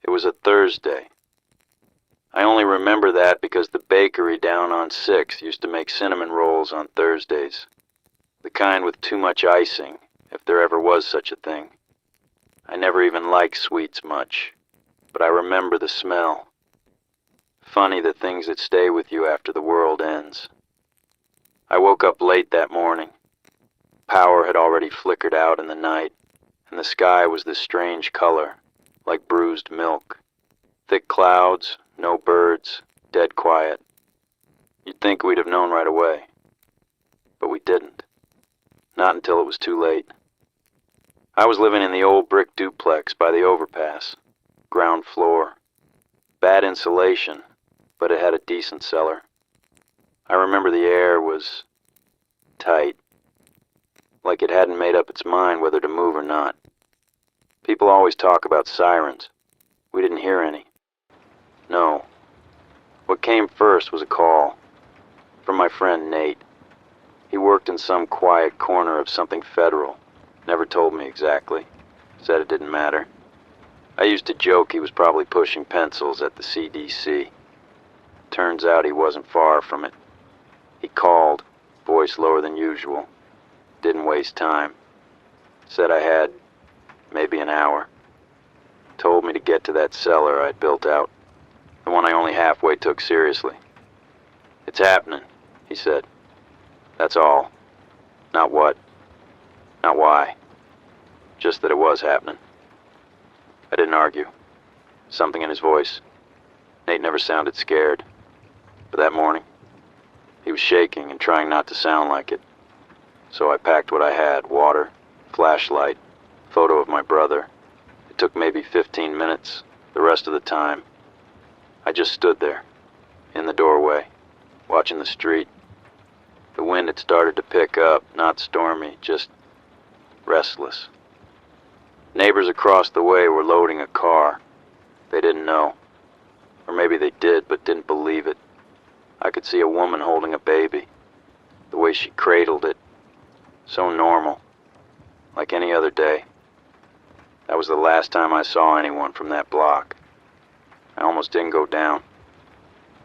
It was a Thursday. I only remember that because the bakery down on 6th used to make cinnamon rolls on Thursdays. The kind with too much icing, if there ever was such a thing. I never even liked sweets much, but I remember the smell. Funny the things that stay with you after the world ends. I woke up late that morning. Power had already flickered out in the night, and the sky was this strange color, like bruised milk. Thick clouds, no birds, dead quiet. You'd think we'd have known right away, but we didn't. Not until it was too late. I was living in the old brick duplex by the overpass, ground floor. Bad insulation, but it had a decent cellar. I remember the air was tight, like it hadn't made up its mind whether to move or not. People always talk about sirens. We didn't hear any. No. What came first was a call from my friend Nate. He worked in some quiet corner of something federal. Never told me exactly. Said it didn't matter. I used to joke he was probably pushing pencils at the CDC. Turns out he wasn't far from it. He called, voice lower than usual. Didn't waste time. Said I had maybe an hour. Told me to get to that cellar I'd built out. The one I only halfway took seriously. It's happening, he said. That's all. Not what. Not why. Just that it was happening. I didn't argue. Something in his voice. Nate never sounded scared. But that morning, he was shaking and trying not to sound like it. So I packed what I had, water, flashlight, photo of my brother. It took maybe 15 minutes. The rest of the time, I just stood there, in the doorway, watching the street. The wind had started to pick up, not stormy, just restless. Neighbors across the way were loading a car. They didn't know. Or maybe they did, but didn't believe it. I could see a woman holding a baby. The way she cradled it. So normal. Like any other day. That was the last time I saw anyone from that block. I almost didn't go down.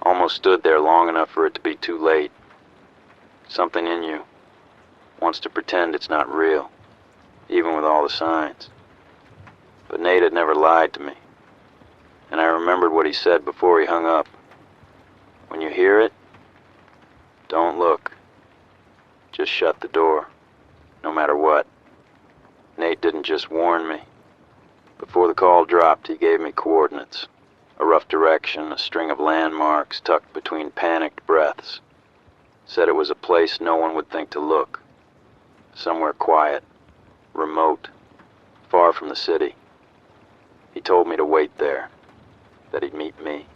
Almost stood there long enough for it to be too late. Something in you wants to pretend it's not real, even with all the signs. But Nate had never lied to me. And I remembered what he said before he hung up. When you hear it, don't look. Just shut the door, no matter what. Nate didn't just warn me. Before the call dropped, he gave me coordinates. A rough direction, a string of landmarks tucked between panicked breaths. Said it was a place no one would think to look. Somewhere quiet, remote, far from the city. He told me to wait there, that he'd meet me.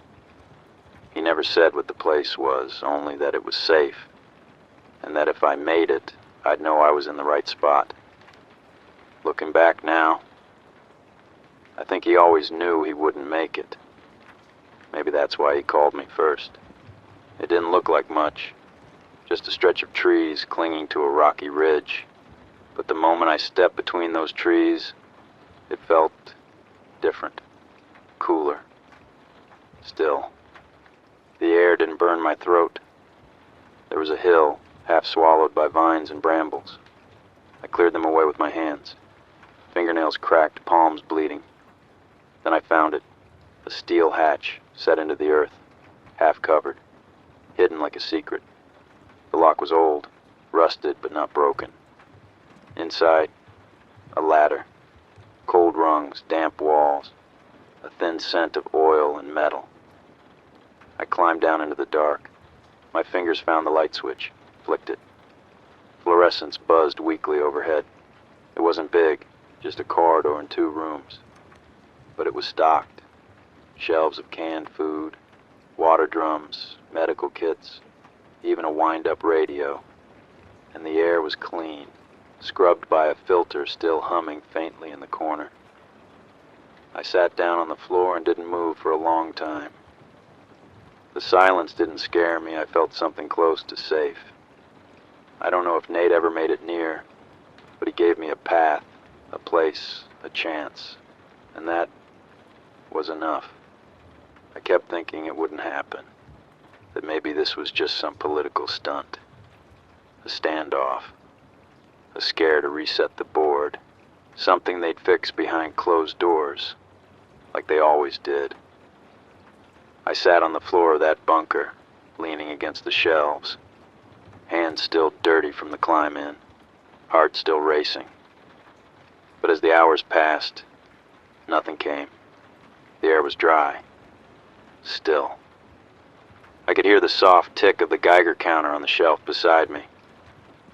He never said what the place was, only that it was safe, and that if I made it, I'd know I was in the right spot. Looking back now, I think he always knew he wouldn't make it. Maybe that's why he called me first. It didn't look like much, just a stretch of trees clinging to a rocky ridge. But the moment I stepped between those trees, it felt different, cooler, still. The air didn't burn my throat. There was a hill, half swallowed by vines and brambles. I cleared them away with my hands. Fingernails cracked, palms bleeding. Then I found it, a steel hatch set into the earth, half covered, hidden like a secret. The lock was old, rusted but not broken. Inside, a ladder, cold rungs, damp walls, a thin scent of oil and metal. I climbed down into the dark. My fingers found the light switch, flicked it. Fluorescence buzzed weakly overhead. It wasn't big, just a corridor and 2 rooms. But it was stocked. Shelves of canned food, water drums, medical kits, even a wind-up radio. And the air was clean, scrubbed by a filter still humming faintly in the corner. I sat down on the floor and didn't move for a long time. The silence didn't scare me. I felt something close to safe. I don't know if Nate ever made it near, but he gave me a path, a place, a chance, and that was enough. I kept thinking it wouldn't happen, that maybe this was just some political stunt, a standoff, a scare to reset the board, something they'd fix behind closed doors, like they always did. I sat on the floor of that bunker, leaning against the shelves, hands still dirty from the climb in, heart still racing. But as the hours passed, nothing came. The air was dry, still. I could hear the soft tick of the Geiger counter on the shelf beside me,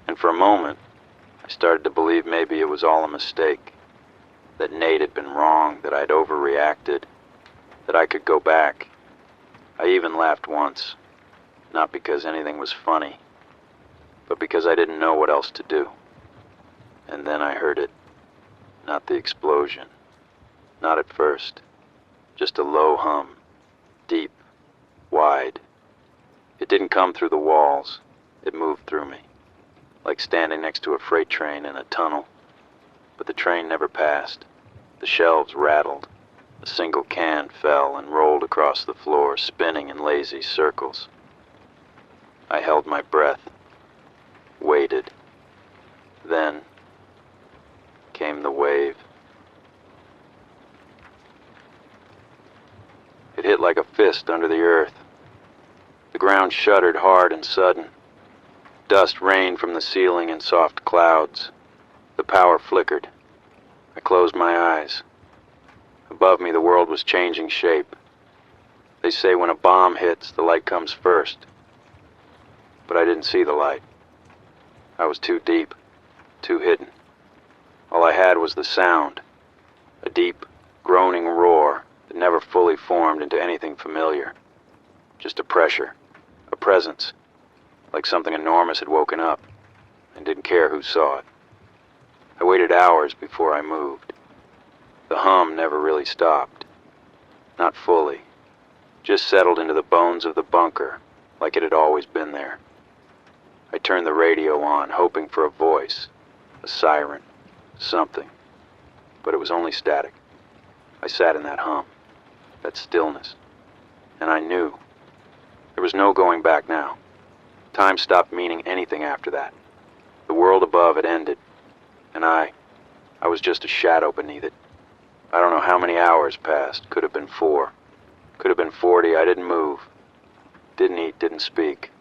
and for a moment, I started to believe maybe it was all a mistake, that Nate had been wrong, that I'd overreacted, that I could go back. I even laughed once, not because anything was funny, but because I didn't know what else to do. And then I heard it, not the explosion, not at first, just a low hum, deep, wide. It didn't come through the walls, it moved through me, like standing next to a freight train in a tunnel. But the train never passed. The shelves rattled. A single can fell and rolled across the floor, spinning in lazy circles. I held my breath, waited. Then came the wave. It hit like a fist under the earth. The ground shuddered hard and sudden. Dust rained from the ceiling in soft clouds. The power flickered. I closed my eyes. Above me, the world was changing shape. They say when a bomb hits, the light comes first. But I didn't see the light. I was too deep, too hidden. All I had was the sound, a deep, groaning roar that never fully formed into anything familiar. Just a pressure, a presence, like something enormous had woken up and didn't care who saw it. I waited hours before I moved. The hum never really stopped. Not fully. Just settled into the bones of the bunker, like it had always been there. I turned the radio on, hoping for a voice, a siren, something. But it was only static. I sat in that hum, that stillness, and I knew. There was no going back now. Time stopped meaning anything after that. The world above had ended, and I was just a shadow beneath it. I don't know how many hours passed. Could have been 4. Could have been 40. I didn't move. Didn't eat, didn't speak.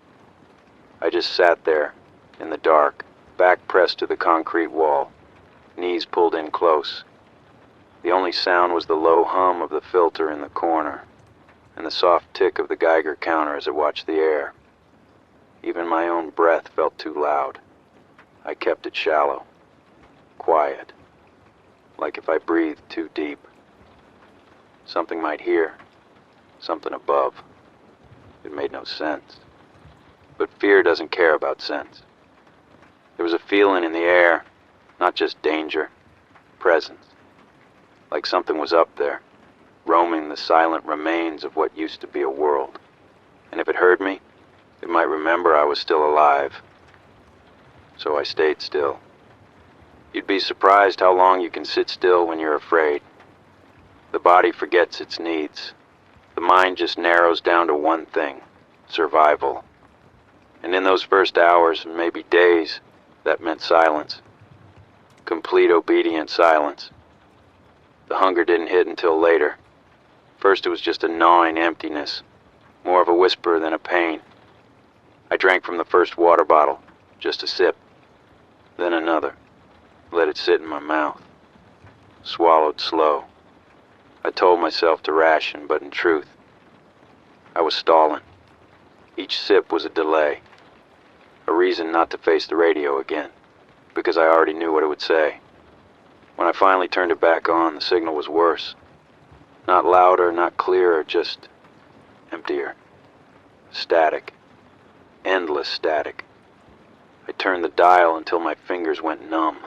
I just sat there, in the dark, back pressed to the concrete wall, knees pulled in close. The only sound was the low hum of the filter in the corner, and the soft tick of the Geiger counter as it watched the air. Even my own breath felt too loud. I kept it shallow, quiet, like if I breathed too deep. Something might hear, something above. It made no sense. But fear doesn't care about sense. There was a feeling in the air, not just danger, presence. Like something was up there, roaming the silent remains of what used to be a world. And if it heard me, it might remember I was still alive. So I stayed still. You'd be surprised how long you can sit still when you're afraid. The body forgets its needs. The mind just narrows down to one thing, survival. And in those first hours, and maybe days, that meant silence. Complete obedient silence. The hunger didn't hit until later. First it was just a gnawing emptiness, more of a whisper than a pain. I drank from the first water bottle, just a sip, then another. Let it sit in my mouth. Swallowed slow. I told myself to ration, but in truth, I was stalling. Each sip was a delay. A reason not to face the radio again, because I already knew what it would say. When I finally turned it back on, the signal was worse. Not louder, not clearer, just emptier. Static. Endless static. I turned the dial until my fingers went numb.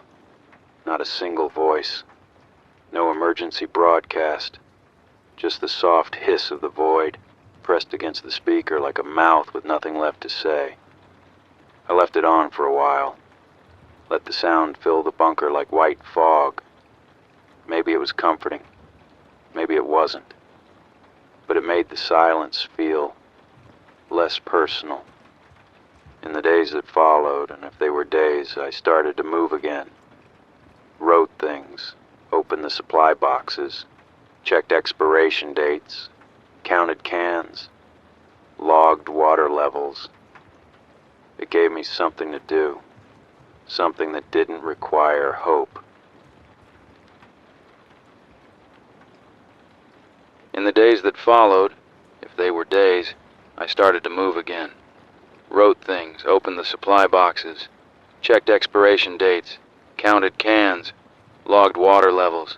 Not a single voice. No emergency broadcast. Just the soft hiss of the void, pressed against the speaker like a mouth with nothing left to say. I left it on for a while. Let the sound fill the bunker like white fog. Maybe it was comforting. Maybe it wasn't. But it made the silence feel less personal. In the days that followed, and if they were days, I started to move again. Wrote things, opened the supply boxes, checked expiration dates, counted cans, logged water levels. It gave me something to do, something that didn't require hope. In the days that followed, if they were days, I started to move again. Wrote things, opened the supply boxes, checked expiration dates, counted cans, logged water levels.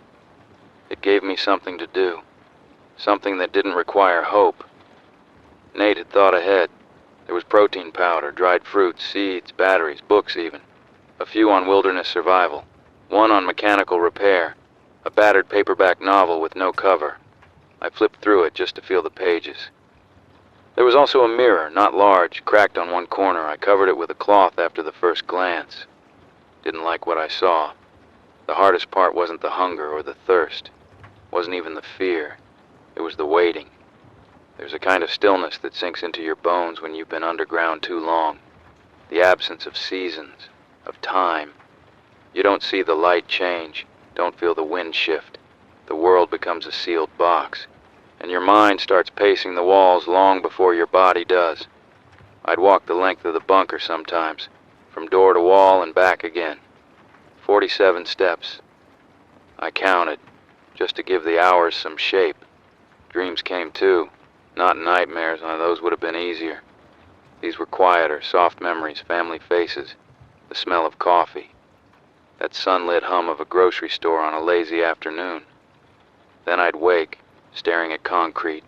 It gave me something to do, something that didn't require hope. Nate had thought ahead. There was protein powder, dried fruits, seeds, batteries, books even. A few on wilderness survival, one on mechanical repair, a battered paperback novel with no cover. I flipped through it just to feel the pages. There was also a mirror, not large, cracked on one corner. I covered it with a cloth after the first glance. Didn't like what I saw. The hardest part wasn't the hunger or the thirst. Wasn't even the fear. It was the waiting. There's a kind of stillness that sinks into your bones when you've been underground too long. The absence of seasons, of time. You don't see the light change, don't feel the wind shift. The world becomes a sealed box, and your mind starts pacing the walls long before your body does. I'd walk the length of the bunker sometimes, from door to wall and back again. 47 steps. I counted, just to give the hours some shape. Dreams came too, not nightmares, those would have been easier. These were quieter, soft memories, family faces, the smell of coffee, that sunlit hum of a grocery store on a lazy afternoon. Then I'd wake, staring at concrete,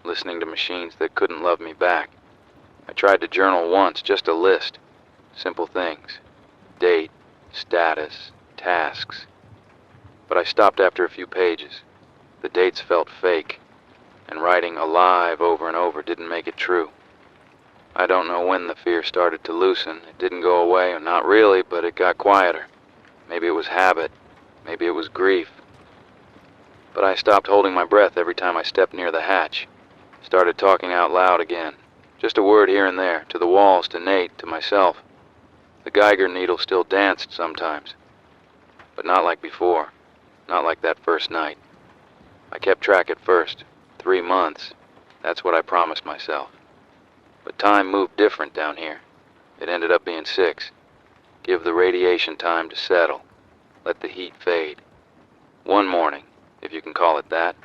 listening to machines that couldn't love me back. I tried to journal once, just a list. Simple things. Date, status, tasks. But I stopped after a few pages. The dates felt fake, and writing alive over and over didn't make it true. I don't know when the fear started to loosen. It didn't go away, or not really, but it got quieter. Maybe it was habit. Maybe it was grief. But I stopped holding my breath every time I stepped near the hatch. Started talking out loud again. Just a word here and there, to the walls, to Nate, to myself. The Geiger needle still danced sometimes. But not like before. Not like that first night. I kept track at first. 3 months. That's what I promised myself. But time moved different down here. It ended up being 6. Give the radiation time to settle. Let the heat fade. One morning, if you can call it that,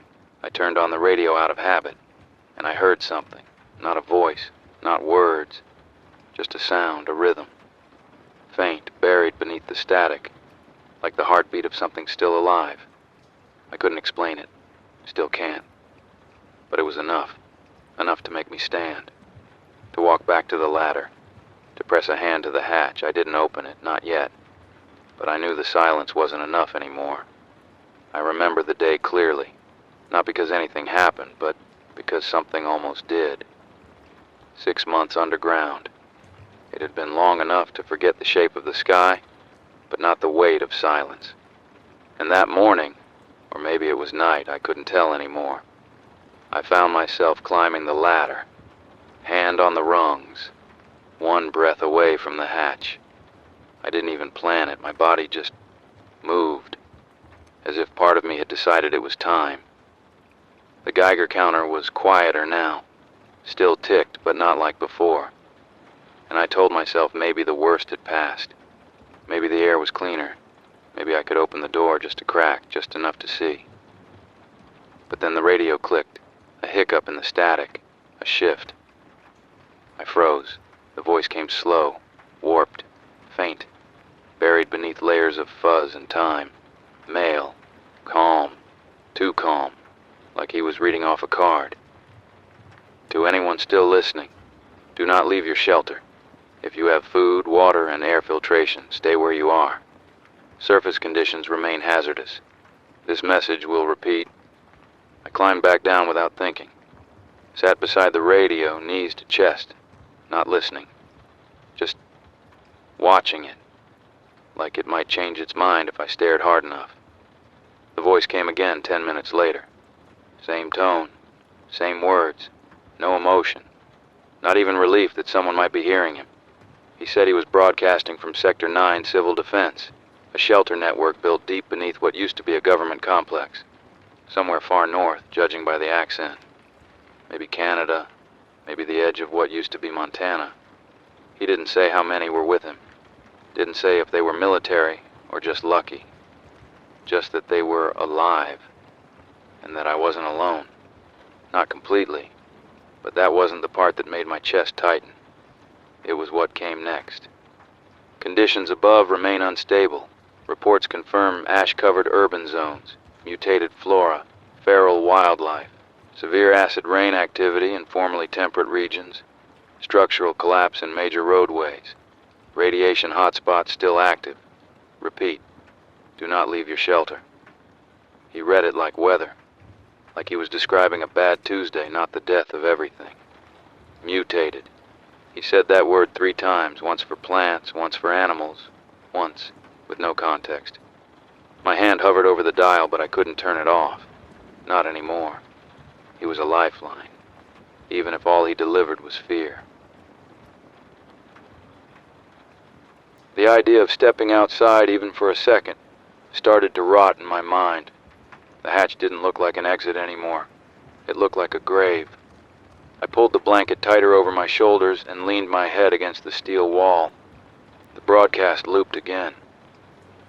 I turned on the radio out of habit, and I heard something. Not a voice, not words, just a sound, a rhythm. Faint, buried beneath the static, like the heartbeat of something still alive. I couldn't explain it, still can't. But it was enough to make me stand. To walk back to the ladder, to press a hand to the hatch. I didn't open it, not yet. But I knew the silence wasn't enough anymore. I remember the day clearly, not because anything happened, but because something almost did. 6 months underground. It had been long enough to forget the shape of the sky, but not the weight of silence. And that morning, or maybe it was night, I couldn't tell anymore, I found myself climbing the ladder, hand on the rungs, one breath away from the hatch. I didn't even plan it. My body just moved, as if part of me had decided it was time. The Geiger counter was quieter now, still ticked, but not like before. And I told myself maybe the worst had passed. Maybe the air was cleaner. Maybe I could open the door just a crack, just enough to see. But then the radio clicked, a hiccup in the static, a shift. I froze. The voice came slow, warped, faint, buried beneath layers of fuzz and time. Male, calm, too calm, like he was reading off a card. To anyone still listening, do not leave your shelter. If you have food, water, and air filtration, stay where you are. Surface conditions remain hazardous. This message will repeat. I climbed back down without thinking. Sat beside the radio, knees to chest, not listening. Just watching it, like it might change its mind if I stared hard enough. The voice came again 10 minutes later. Same tone, same words, no emotion, not even relief that someone might be hearing him. He said he was broadcasting from Sector 9 Civil Defense, a shelter network built deep beneath what used to be a government complex. Somewhere far north, judging by the accent. Maybe Canada, maybe the edge of what used to be Montana. He didn't say how many were with him. Didn't say if they were military or just lucky. Just that they were alive, and that I wasn't alone. Not completely, but that wasn't the part that made my chest tighten. It was what came next. Conditions above remain unstable. Reports confirm ash-covered urban zones, mutated flora, feral wildlife, severe acid rain activity in formerly temperate regions, structural collapse in major roadways, radiation hotspots still active. Repeat, do not leave your shelter. He read it like weather, like he was describing a bad Tuesday, not the death of everything. Mutated. He said that word 3 times, once for plants, once for animals, once with no context. My hand hovered over the dial, but I couldn't turn it off. Not anymore. He was a lifeline, even if all he delivered was fear. The idea of stepping outside, even for a second, started to rot in my mind. The hatch didn't look like an exit anymore. It looked like a grave. I pulled the blanket tighter over my shoulders and leaned my head against the steel wall. The broadcast looped again.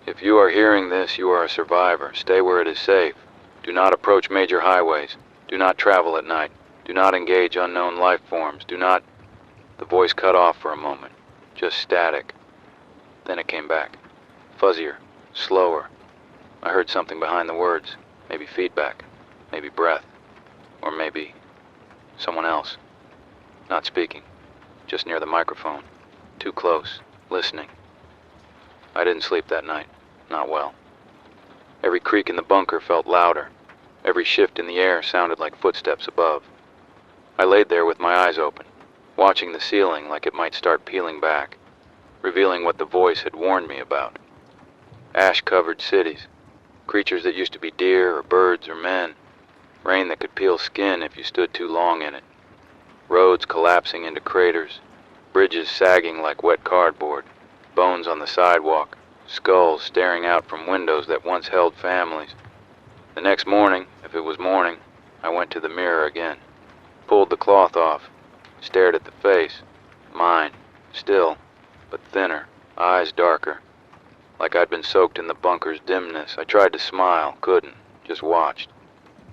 If you are hearing this, you are a survivor. Stay where it is safe. Do not approach major highways. Do not travel at night. Do not engage unknown life forms. Do not... The voice cut off for a moment. Just static. Then it came back. Fuzzier. Slower. I heard something behind the words. Maybe feedback. Maybe breath. Or maybe... someone else. Not speaking. Just near the microphone. Too close. Listening. I didn't sleep that night. Not well. Every creak in the bunker felt louder. Every shift in the air sounded like footsteps above. I laid there with my eyes open, watching the ceiling like it might start peeling back, revealing what the voice had warned me about. Ash-covered cities, creatures that used to be deer or birds or men, rain that could peel skin if you stood too long in it, roads collapsing into craters, bridges sagging like wet cardboard, bones on the sidewalk, skulls staring out from windows that once held families. The next morning, if it was morning, I went to the mirror again, pulled the cloth off, stared at the face, mine, still, but thinner, eyes darker, like I'd been soaked in the bunker's dimness. I tried to smile, couldn't, just watched.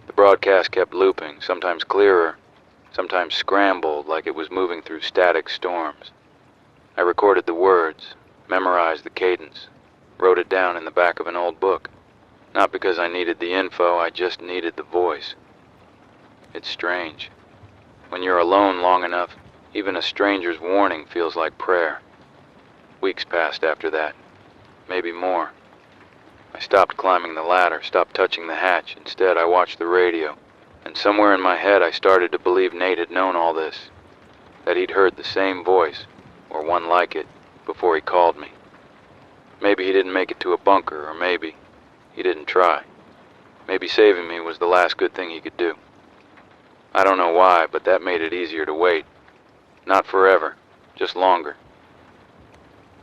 The broadcast kept looping, sometimes clearer, sometimes scrambled like it was moving through static storms. I recorded the words, memorized the cadence, wrote it down in the back of an old book. Not because I needed the info, I just needed the voice. It's strange. When you're alone long enough, even a stranger's warning feels like prayer. Weeks passed after that. Maybe more. I stopped climbing the ladder, stopped touching the hatch. Instead, I watched the radio. And somewhere in my head, I started to believe Nate had known all this. That he'd heard the same voice, or one like it, before he called me. Maybe he didn't make it to a bunker, or maybe he didn't try. Maybe saving me was the last good thing he could do. I don't know why, but that made it easier to wait. Not forever, just longer.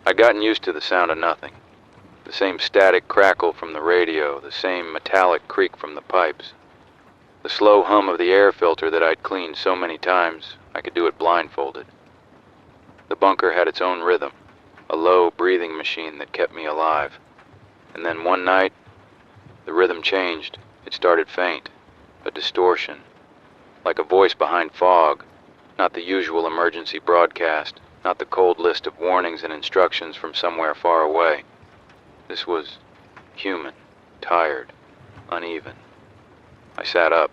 I'd gotten used to the sound of nothing. The same static crackle from the radio, the same metallic creak from the pipes. The slow hum of the air filter that I'd cleaned so many times, I could do it blindfolded. The bunker had its own rhythm, a low breathing machine that kept me alive. And then one night, the rhythm changed. It started faint, a distortion, like a voice behind fog, not the usual emergency broadcast, not the cold list of warnings and instructions from somewhere far away. This was human, tired, uneven. I sat up.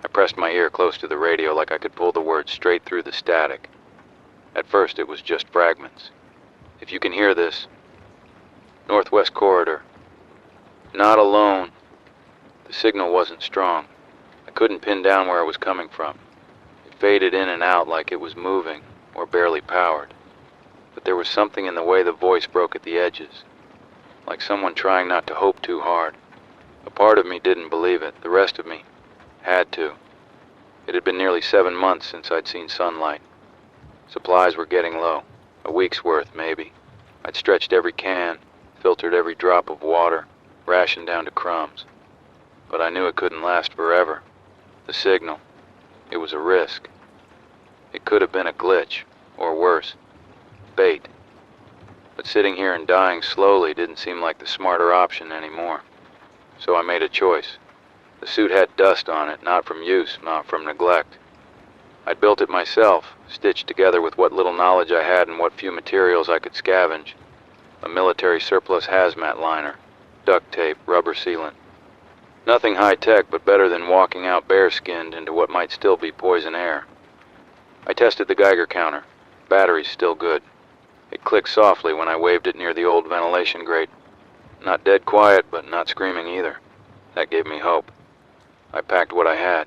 I pressed my ear close to the radio like I could pull the words straight through the static. At first it was just fragments. If you can hear this, Northwest Corridor. Not alone. The signal wasn't strong. I couldn't pin down where it was coming from. It faded in and out like it was moving or barely powered. but there was something in the way the voice broke at the edges, like someone trying not to hope too hard. A part of me didn't believe it. The rest of me had to. It had been nearly 7 months since I'd seen sunlight. Supplies were getting low. A week's worth, maybe. I'd stretched every can, filtered every drop of water, rationed down to crumbs. But I knew it couldn't last forever. The signal. It was a risk. It could have been a glitch, or worse, bait. But sitting here and dying slowly didn't seem like the smarter option anymore. So I made a choice. The suit had dust on it, not from use, not from neglect. I'd built it myself, stitched together with what little knowledge I had and what few materials I could scavenge. A military surplus hazmat liner, duct tape, rubber sealant. Nothing high-tech, but better than walking out bare-skinned into what might still be poison air. I tested the Geiger counter. Battery's still good. It clicked softly when I waved it near the old ventilation grate. Not dead quiet, but not screaming either. That gave me hope. I packed what I had.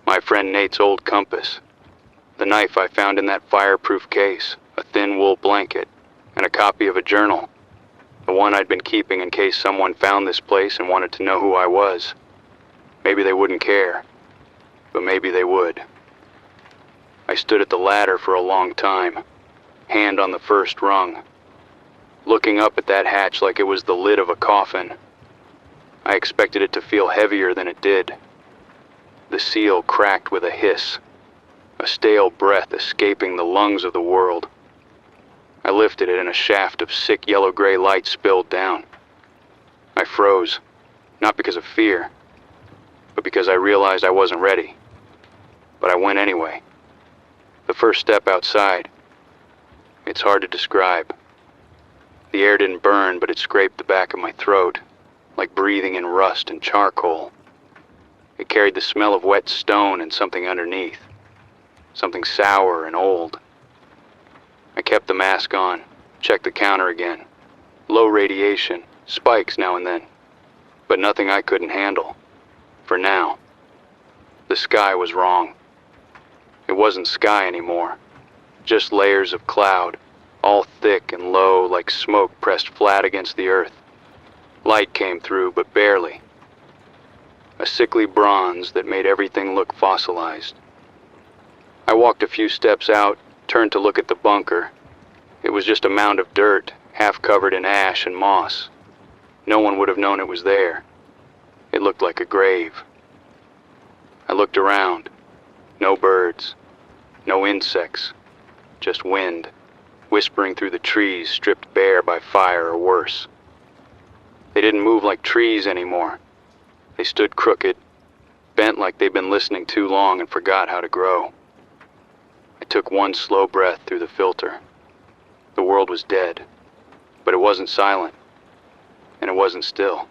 My friend Nate's old compass. The knife I found in that fireproof case, a thin wool blanket, and a copy of a journal. The one I'd been keeping in case someone found this place and wanted to know who I was. Maybe they wouldn't care, but maybe they would. I stood at the ladder for a long time, hand on the first rung, looking up at that hatch like it was the lid of a coffin. I expected it to feel heavier than it did. The seal cracked with a hiss, a stale breath escaping the lungs of the world. I lifted it and a shaft of sick yellow-gray light spilled down. I froze, not because of fear, but because I realized I wasn't ready. But I went anyway. The first step outside. It's hard to describe. The air didn't burn, but it scraped the back of my throat, like breathing in rust and charcoal. It carried the smell of wet stone and something underneath, something sour and old. I kept the mask on, checked the counter again. Low radiation, spikes now and then, but nothing I couldn't handle. For now. The sky was wrong. It wasn't sky anymore, just layers of cloud, all thick and low like smoke pressed flat against the earth. Light came through, but barely. A sickly bronze that made everything look fossilized. I walked a few steps out, turned to look at the bunker. It was just a mound of dirt, half covered in ash and moss. No one would have known it was there. It looked like a grave. I looked around. No birds. No insects. Just wind, whispering through the trees stripped bare by fire or worse. They didn't move like trees anymore. They stood crooked, bent like they'd been listening too long and forgot how to grow. I took one slow breath through the filter. The world was dead, but it wasn't silent, and it wasn't still.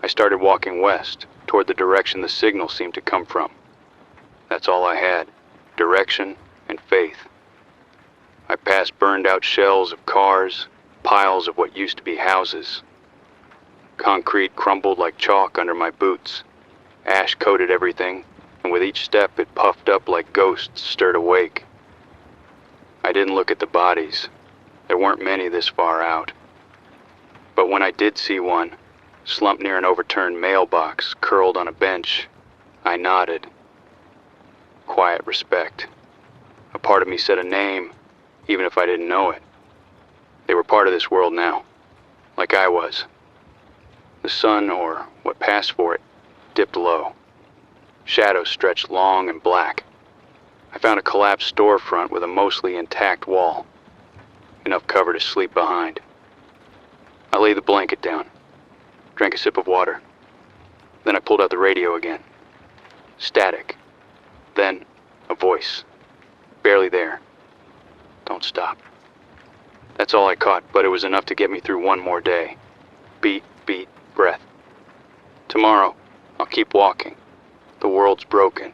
I started walking west, toward the direction the signal seemed to come from. That's all I had, direction and faith. I passed burned-out shells of cars, piles of what used to be houses. Concrete crumbled like chalk under my boots. Ash coated everything, and with each step it puffed up like ghosts stirred awake. I didn't look at the bodies. There weren't many this far out. But when I did see one, slumped near an overturned mailbox, curled on a bench, I nodded. Quiet respect. A part of me said a name, even if I didn't know it. They were part of this world now, like I was. The sun, or what passed for it, dipped low. Shadows stretched long and black. I found a collapsed storefront with a mostly intact wall. Enough cover to sleep behind. I laid the blanket down, drank a sip of water. Then I pulled out the radio again. Static. Then a voice. Barely there. Don't stop. That's all I caught, but it was enough to get me through one more day. Beat, breath. Tomorrow, I'll keep walking. The world's broken.